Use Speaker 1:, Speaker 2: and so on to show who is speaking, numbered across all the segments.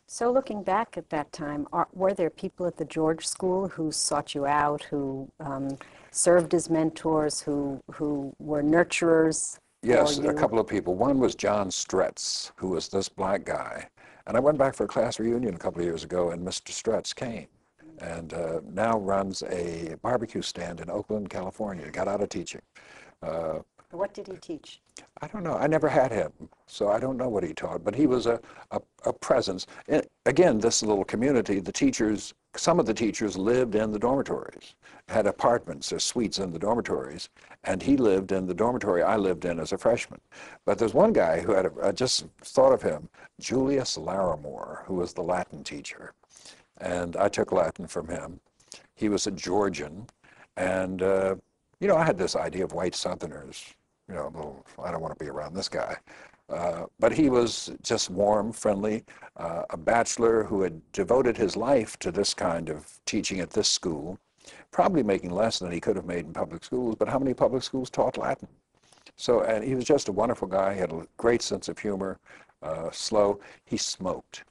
Speaker 1: So looking back at that time, were there people at the George School who sought you out, who served as mentors, who were nurturers for
Speaker 2: Yes, a
Speaker 1: you?
Speaker 2: couple of people. One was John Stretz, who was this black guy. And I went back for a class reunion a couple of years ago, and Mr. Stretz came and now runs a barbecue stand in Oakland, California. Got out of teaching. Uh,
Speaker 1: What did he teach?
Speaker 2: I don't know. I never had him, so I don't know what he taught. But he was a presence. And again, this little community, the teachers, some of the teachers lived in the dormitories, had apartments or suites in the dormitories, and he lived in the dormitory I lived in as a freshman. But there's one guy who had, I just thought of him, Julius Larimore, who was the Latin teacher. And I took Latin from him. He was a Georgian, and I had this idea of white Southerners. I don't want to be around this guy. But he was just warm, friendly, a bachelor who had devoted his life to this kind of teaching at this school, probably making less than he could have made in public schools, but how many public schools taught Latin? So, and he was just a wonderful guy. He had a great sense of humor, slow. He smoked,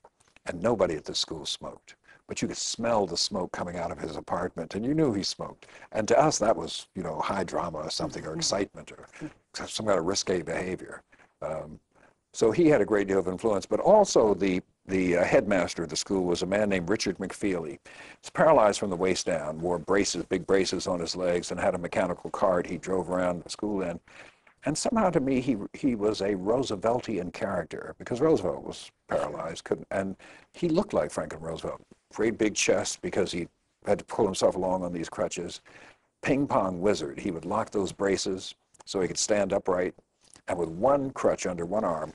Speaker 2: and nobody at this school smoked. But you could smell the smoke coming out of his apartment, and you knew he smoked. And to us, that was, high drama or something, or excitement, or some kind of risque behavior. So he had a great deal of influence. But also the headmaster of the school was a man named Richard McFeely. He's paralyzed from the waist down, wore braces, big braces on his legs, and had a mechanical cart he drove around the school in. And somehow to me, he was a Rooseveltian character, because Roosevelt was paralyzed, and he looked like Franklin Roosevelt. Great big chest, because he had to pull himself along on these crutches. Ping pong wizard. He would lock those braces so he could stand upright, and with one crutch under one arm,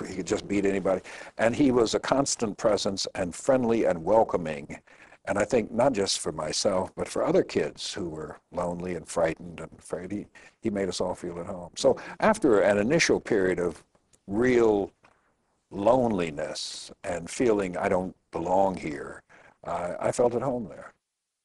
Speaker 2: he could just beat anybody. And he was a constant presence and friendly and welcoming. And I think not just for myself, but for other kids who were lonely and frightened and afraid, he made us all feel at home. So after an initial period of real loneliness and feeling I don't belong here, I felt at home there.